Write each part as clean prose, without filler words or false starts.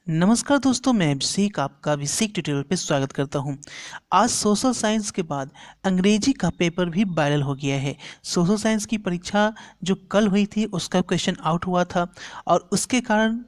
नमस्कार दोस्तों, मैं अभिषेक आपका अभिषेक ट्यूटोरियल पे स्वागत करता हूं। आज सोशल साइंस के बाद अंग्रेजी का पेपर भी वायरल हो गया है। सोशल साइंस की परीक्षा जो कल हुई थी उसका क्वेश्चन आउट हुआ था और उसके कारण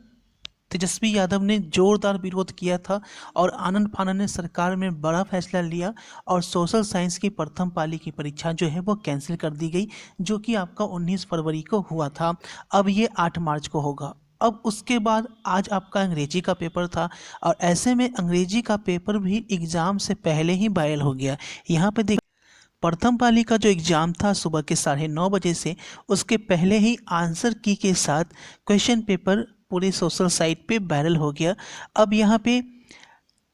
तेजस्वी यादव ने जोरदार विरोध किया था और आनंद फानन ने सरकार में बड़ा फैसला लिया और सोशल साइंस की प्रथम पाली की परीक्षा जो है वो कैंसिल कर दी गई, जो कि आपका 19 फरवरी को हुआ था। अब ये 8 मार्च को होगा। अब उसके बाद आज आपका अंग्रेजी का पेपर था और ऐसे में अंग्रेजी का पेपर भी एग्ज़ाम से पहले ही वायरल हो गया। यहाँ पे देख, प्रथम पाली का जो एग्ज़ाम था सुबह के 9:30 से, उसके पहले ही आंसर की के साथ क्वेश्चन पेपर पूरे सोशल साइट पे वायरल हो गया। अब यहाँ पे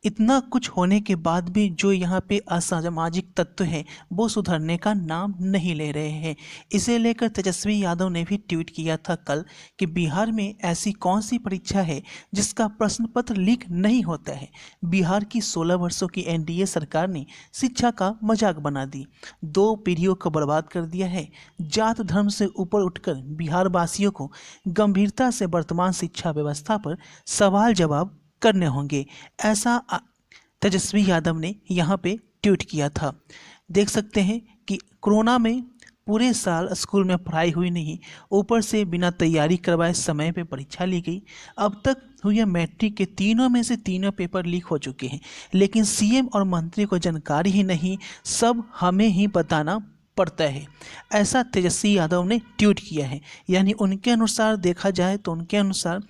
इतना कुछ होने के बाद भी जो यहाँ पे असामाजिक तत्व हैं वो सुधरने का नाम नहीं ले रहे हैं। इसे लेकर तेजस्वी यादव ने भी ट्वीट किया था कल कि बिहार में ऐसी कौन सी परीक्षा है जिसका प्रश्न पत्र लीक नहीं होता है। बिहार की 16 वर्षों की एनडीए सरकार ने शिक्षा का मजाक बना दी, 2 पीढ़ियों को बर्बाद कर दिया है। जात धर्म से ऊपर उठकर बिहार वासियों को गंभीरता से वर्तमान शिक्षा व्यवस्था पर सवाल जवाब करने होंगे, ऐसा तेजस्वी यादव ने यहाँ पे ट्वीट किया था। देख सकते हैं कि कोरोना में पूरे साल स्कूल में पढ़ाई हुई नहीं, ऊपर से बिना तैयारी करवाए समय पे परीक्षा ली गई। अब तक हुई मैट्रिक के तीनों में से तीनों पेपर लीक हो चुके हैं, लेकिन सीएम और मंत्री को जानकारी ही नहीं, सब हमें ही बताना पड़ता है, ऐसा तेजस्वी यादव ने ट्वीट किया है। यानी उनके अनुसार देखा जाए तो उनके अनुसार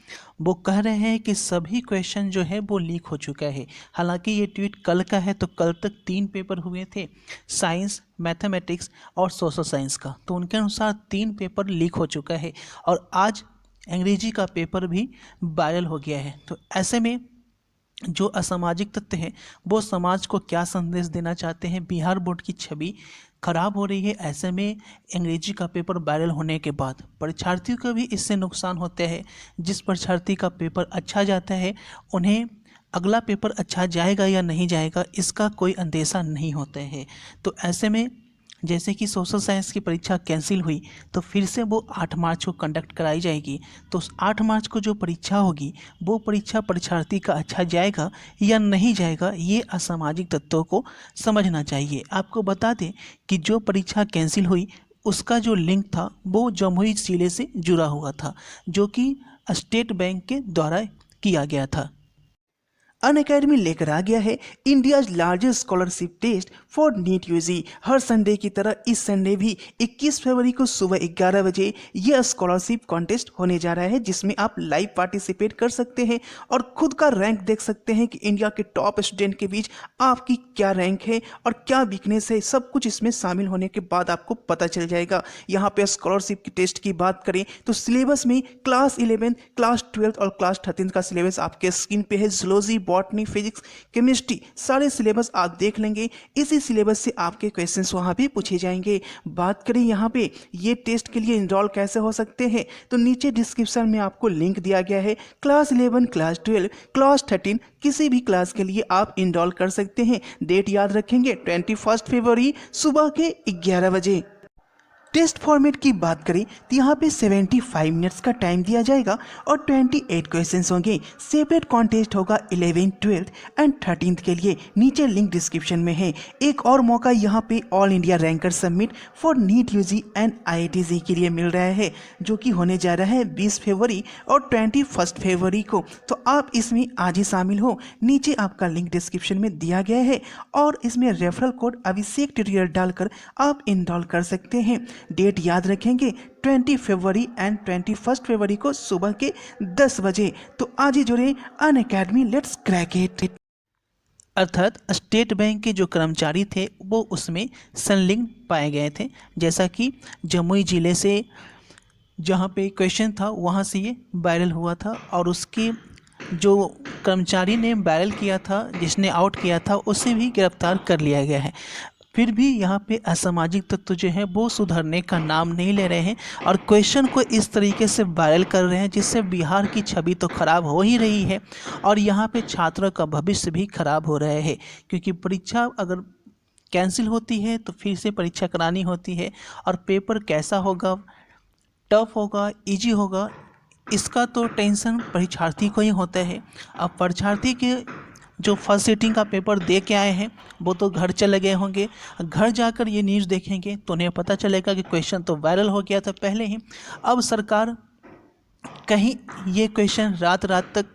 वो कह रहे हैं कि सभी क्वेश्चन जो है वो लीक हो चुका है। हालांकि ये ट्वीट कल का है, तो कल तक 3 पेपर हुए थे, साइंस, मैथमेटिक्स और सोशल साइंस का, तो उनके अनुसार 3 पेपर लीक हो चुका है और आज अंग्रेजी का पेपर भी वायरल हो गया है। तो ऐसे में जो असामाजिक तत्व हैं वो समाज को क्या संदेश देना चाहते हैं, बिहार बोर्ड की छवि खराब हो रही है। ऐसे में अंग्रेजी का पेपर वायरल होने के बाद परीक्षार्थियों को भी इससे नुकसान होता है। जिस परीक्षार्थी का पेपर अच्छा जाता है उन्हें अगला पेपर अच्छा जाएगा या नहीं जाएगा इसका कोई अंदेशा नहीं होता है। तो ऐसे में जैसे कि सोशल साइंस की परीक्षा कैंसिल हुई तो फिर से वो 8 मार्च को कंडक्ट कराई जाएगी। तो उस 8 मार्च को जो परीक्षा होगी वो परीक्षा परीक्षार्थी का अच्छा जाएगा या नहीं जाएगा, ये असामाजिक तत्वों को समझना चाहिए। आपको बता दें कि जो परीक्षा कैंसिल हुई उसका जो लिंक था वो जमुई जिले से जुड़ा हुआ था, जो कि स्टेट बैंक के द्वारा किया गया था। अनअकैडमी लेकर आ गया है India's largest scholarship test for NEET UG. हर संडे की तरह इस संडे भी 21 फरवरी को सुबह 11 बजे यह स्कॉलरशिप कॉन्टेस्ट होने जा रहा है, जिसमें आप लाइव पार्टिसिपेट कर सकते हैं और खुद का रैंक देख सकते हैं कि इंडिया के टॉप स्टूडेंट के बीच आपकी क्या रैंक है और क्या वीकनेस है। सब कुछ इसमें शामिल होने के बाद आपको पता चल जाएगा। यहाँ पे स्कॉलरशिप की टेस्ट की बात करें तो सिलेबस में क्लास 11, क्लास 12 और क्लास 13 का सिलेबस आपके स्क्रीन पे है। जूलॉजी, बॉटनी, फिजिक्स, केमिस्ट्री सारे सिलेबस आप देख लेंगे। इसी सिलेबस से आपके क्वेश्चंस वहाँ पे पूछे जाएंगे। बात करें यहाँ पे ये टेस्ट के लिए इनरोल कैसे हो सकते हैं, तो नीचे डिस्क्रिप्शन में आपको लिंक दिया गया है। क्लास 11, क्लास 12, क्लास 13 किसी भी क्लास के लिए आप इनरोल कर सकते हैं। डेट याद रखेंगे 21 फरवरी सुबह के 11 बजे। टेस्ट फॉर्मेट की बात करें तो यहाँ पे 75 मिनट्स का टाइम दिया जाएगा और 28 क्वेश्चंस होंगे। सेपरेट कॉन्टेस्ट होगा 11, 12 एंड 13 के लिए। नीचे लिंक डिस्क्रिप्शन में है। एक और मौका यहाँ पे all India ranker submit for NEET UG and IIT के लिए मिल रहा है, जो कि होने जा रहा है 20 फरवरी और 21 फरवरी को। तो आप इसमें आज ही शामिल हो। नीचे आपका लिंक डिस्क्रिप्शन में दिया गया है और इसमें रेफरल कोड अभिषेक ट्यूटोरियल डालकर आप इनरोल कर सकते हैं। डेट याद रखेंगे 20 फरवरी एंड 21 फरवरी को सुबह के 10 बजे। तो आज ही जुड़े अनअकैडमी, लेट्स क्रैक इट। अर्थात स्टेट बैंक के जो कर्मचारी थे वो उसमें संलिग्न पाए गए थे, जैसा कि जमुई जिले से जहाँ पे क्वेश्चन था वहाँ से ये वायरल हुआ था और उसके जो कर्मचारी ने वायरल किया था, जिसने आउट किया था, उसे भी गिरफ्तार कर लिया गया है। फिर भी यहाँ पे असामाजिक तत्व जो है वो सुधरने का नाम नहीं ले रहे हैं और क्वेश्चन को इस तरीके से वायरल कर रहे हैं जिससे बिहार की छवि तो खराब हो ही रही है और यहाँ पे छात्रों का भविष्य भी खराब हो रहा है। क्योंकि परीक्षा अगर कैंसिल होती है तो फिर से परीक्षा करानी होती है और पेपर कैसा होगा, टफ होगा, इजी होगा, इसका तो टेंशन परीक्षार्थी को ही होता है। अब परीक्षार्थी के जो फर्स्ट सीटिंग का पेपर दे के आए हैं वो तो घर चले गए होंगे, घर जाकर ये न्यूज़ देखेंगे तो उन्हें पता चलेगा कि क्वेश्चन तो वायरल हो गया था पहले ही। अब सरकार कहीं ये क्वेश्चन रात रात तक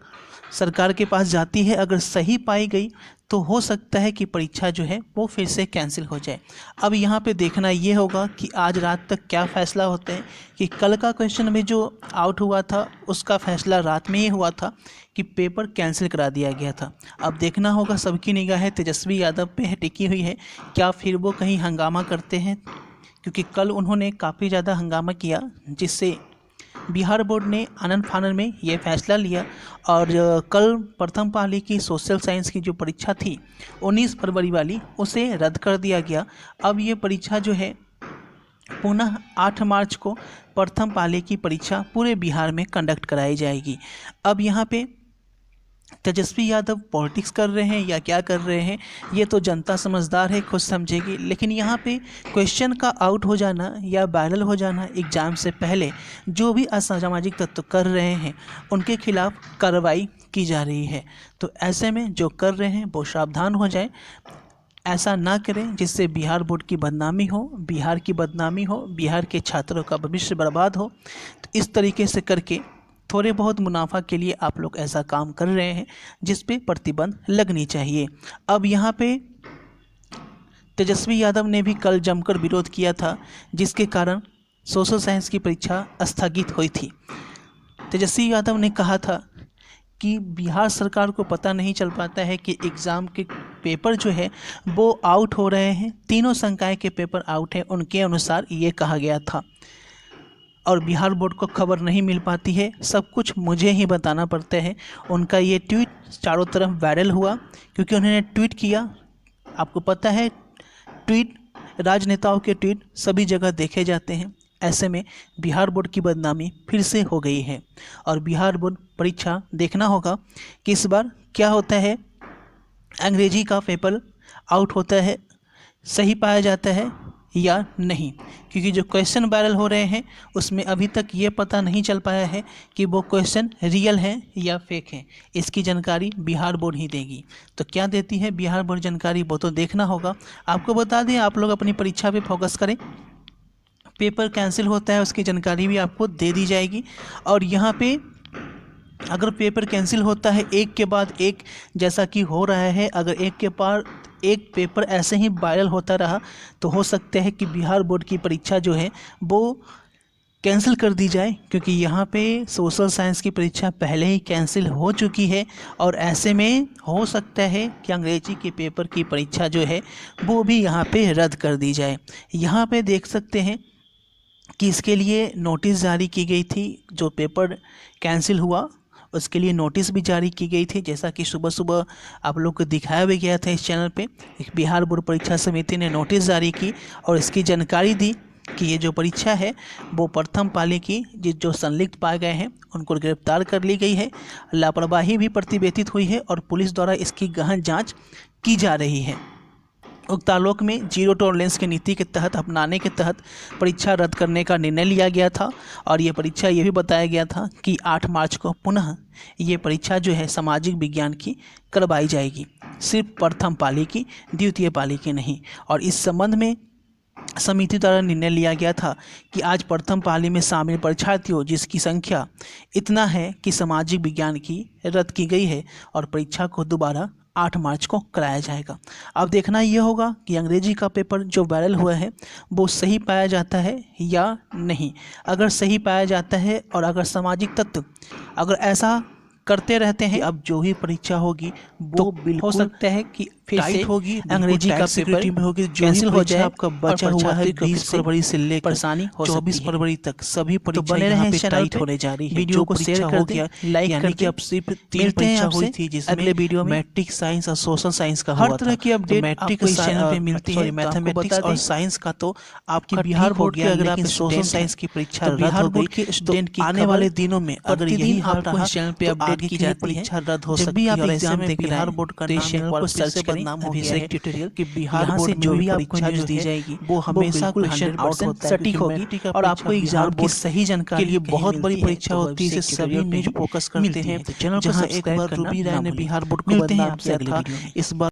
सरकार के पास जाती है, अगर सही पाई गई तो हो सकता है कि परीक्षा जो है वो फिर से कैंसिल हो जाए। अब यहाँ पे देखना ये होगा कि आज रात तक क्या फ़ैसला होता है, कि कल का क्वेश्चन में जो आउट हुआ था उसका फ़ैसला रात में ही हुआ था कि पेपर कैंसिल करा दिया गया था। अब देखना होगा, सबकी निगाहें तेजस्वी यादव पे टिकी हुई है, क्या फिर वो कहीं हंगामा करते हैं, क्योंकि कल उन्होंने काफ़ी ज़्यादा हंगामा किया जिससे बिहार बोर्ड ने आनन फानन में ये फैसला लिया। और कल प्रथम पाली की सोशल साइंस की जो परीक्षा थी 19 फरवरी वाली, उसे रद्द कर दिया गया। अब ये परीक्षा जो है पुनः 8 मार्च को प्रथम पाली की परीक्षा पूरे बिहार में कंडक्ट कराई जाएगी। अब यहाँ पे तेजस्वी यादव पॉलिटिक्स कर रहे हैं या क्या कर रहे हैं ये तो जनता समझदार है, खुद समझेगी। लेकिन यहाँ पे क्वेश्चन का आउट हो जाना या वायरल हो जाना एग्ज़ाम से पहले जो भी असामाजिक तत्व कर रहे हैं उनके खिलाफ कार्रवाई की जा रही है। तो ऐसे में जो कर रहे हैं वो सावधान हो जाए, ऐसा ना करें जिससे बिहार बोर्ड की बदनामी हो, बिहार की बदनामी हो, बिहार के छात्रों का भविष्य बर्बाद हो। तो इस तरीके से करके थोड़े बहुत मुनाफा के लिए आप लोग ऐसा काम कर रहे हैं जिस पे प्रतिबंध लगनी चाहिए। अब यहाँ पे तेजस्वी यादव ने भी कल जमकर विरोध किया था, जिसके कारण सोशल साइंस की परीक्षा स्थगित हुई थी। तेजस्वी यादव ने कहा था कि बिहार सरकार को पता नहीं चल पाता है कि एग्ज़ाम के पेपर जो है वो आउट हो रहे हैं, तीनों संकाय के पेपर आउट हैं उनके अनुसार ये कहा गया था, और बिहार बोर्ड को खबर नहीं मिल पाती है, सब कुछ मुझे ही बताना पड़ता है। उनका ये ट्वीट चारों तरफ वायरल हुआ क्योंकि उन्होंने ट्वीट किया। आपको पता है ट्वीट, राजनेताओं के ट्वीट सभी जगह देखे जाते हैं। ऐसे में बिहार बोर्ड की बदनामी फिर से हो गई है और बिहार बोर्ड परीक्षा देखना होगा कि इस बार क्या होता है। अंग्रेजी का पेपर आउट होता है, सही पाया जाता है या नहीं, क्योंकि जो क्वेश्चन वायरल हो रहे हैं उसमें अभी तक ये पता नहीं चल पाया है कि वो क्वेश्चन रियल हैं या फेक हैं। इसकी जानकारी बिहार बोर्ड ही देगी। तो क्या देती है बिहार बोर्ड जानकारी वो तो देखना होगा। आपको बता दें, आप लोग अपनी परीक्षा पे फोकस करें, पेपर कैंसिल होता है उसकी जानकारी भी आपको दे दी जाएगी। और यहाँ पे अगर पेपर कैंसिल होता है एक के बाद एक जैसा कि हो रहा है, अगर एक के बाद एक पेपर ऐसे ही वायरल होता रहा तो हो सकता है कि बिहार बोर्ड की परीक्षा जो है वो कैंसिल कर दी जाए, क्योंकि यहाँ पे सोशल साइंस की परीक्षा पहले ही कैंसिल हो चुकी है। और ऐसे में हो सकता है कि अंग्रेजी के पेपर की परीक्षा जो है वो भी यहाँ पे रद्द कर दी जाए। यहाँ पे देख सकते हैं कि इसके लिए नोटिस जारी की गई थी, जो पेपर कैंसिल हुआ उसके लिए नोटिस भी जारी की गई थी, जैसा कि सुबह सुबह आप लोग को दिखाया भी गया था इस चैनल पे। बिहार बोर्ड परीक्षा समिति ने नोटिस जारी की और इसकी जानकारी दी कि ये जो परीक्षा है वो प्रथम पाली की जो संलिप्त पाए गए हैं उनको गिरफ्तार कर ली गई है, लापरवाही भी प्रतिवेदित हुई है और पुलिस द्वारा इसकी गहन जाँच की जा रही है। उक्त आलोक में जीरो टॉलरेंस की नीति के तहत अपनाने के तहत परीक्षा रद्द करने का निर्णय लिया गया था। और ये परीक्षा ये भी बताया गया था कि 8 मार्च को पुनः ये परीक्षा जो है सामाजिक विज्ञान की करवाई जाएगी, सिर्फ प्रथम पाली की, द्वितीय पाली की नहीं। और इस संबंध में समिति द्वारा निर्णय लिया गया था कि आज प्रथम पाली में शामिल परीक्षार्थियों जिसकी संख्या इतना है कि सामाजिक विज्ञान की रद्द की गई है और परीक्षा को दोबारा 8 मार्च को कराया जाएगा। अब देखना ये होगा कि अंग्रेजी का पेपर जो वायरल हुआ है वो सही पाया जाता है या नहीं। अगर सही पाया जाता है और अगर सामाजिक तत्व अगर ऐसा करते रहते हैं, अब जो ही परीक्षा होगी वो बिल्कुल हो सकता है कि फिर से होगी, अंग्रेजी का पेपर में होगी, कैंसिल हो जाए। आपका बचा हुआ है 20 फरवरी से लेकर परेशानी 24 फरवरी तक सभी परीक्षा यहाँ पे टाइट होने जा रही है। वीडियो को शेयर कर दिया, लाइक करके। अब सिर्फ 3 परीक्षा हुई थी जिसमें अगले वीडियो में मैट्रिक साइंस और सोशल साइंस का हर तरह की अपडेट मैट्रिक चैनल पे मिलती है। मैथमेटिक्स और साइंस का तो आपकी बिहार बोर्ड के, अगर आप सोशल साइंस की परीक्षा बिहार बोर्ड के स्टूडेंट की आने वाले दिनों में अगर यही हाल रहा चैनल पे अपडेट की जाती है, रद्द हो सकती है। जब भी आप एग्जाम देख रहे हैं बिहार बोर्ड का नाम एक बार सर्च करें, बदनाम हो गया है ट्यूटोरियल कि बिहार यहाँ बोर्ड से में जो भी भी आपको परीक्षा न्यूज़ जो दी है जाएगी वो हमेशा बिल्कुल क्वेश्चन आउट 100% होता है, सटीक क्योंकि होगी मैट्रिक का और परीक्षा आपको बिहार एग्जाम की बोर्ड सही जानकारी के लिए कहीं बहुत बड़ी मिलती है परीक्षा तो होती है, इसे वेबसाइट सभी ट्यूटोरियल पे न्यूज ही फोकस करते मिलती हैं। है। तो चैनल को जहां एक सब्सक्राइब बार करना रूबी राय ना ने भूलें। बिहार बोर्ड को मिलते हैं बदनाम आपसे किया अगले था, वीडियो में। इस बार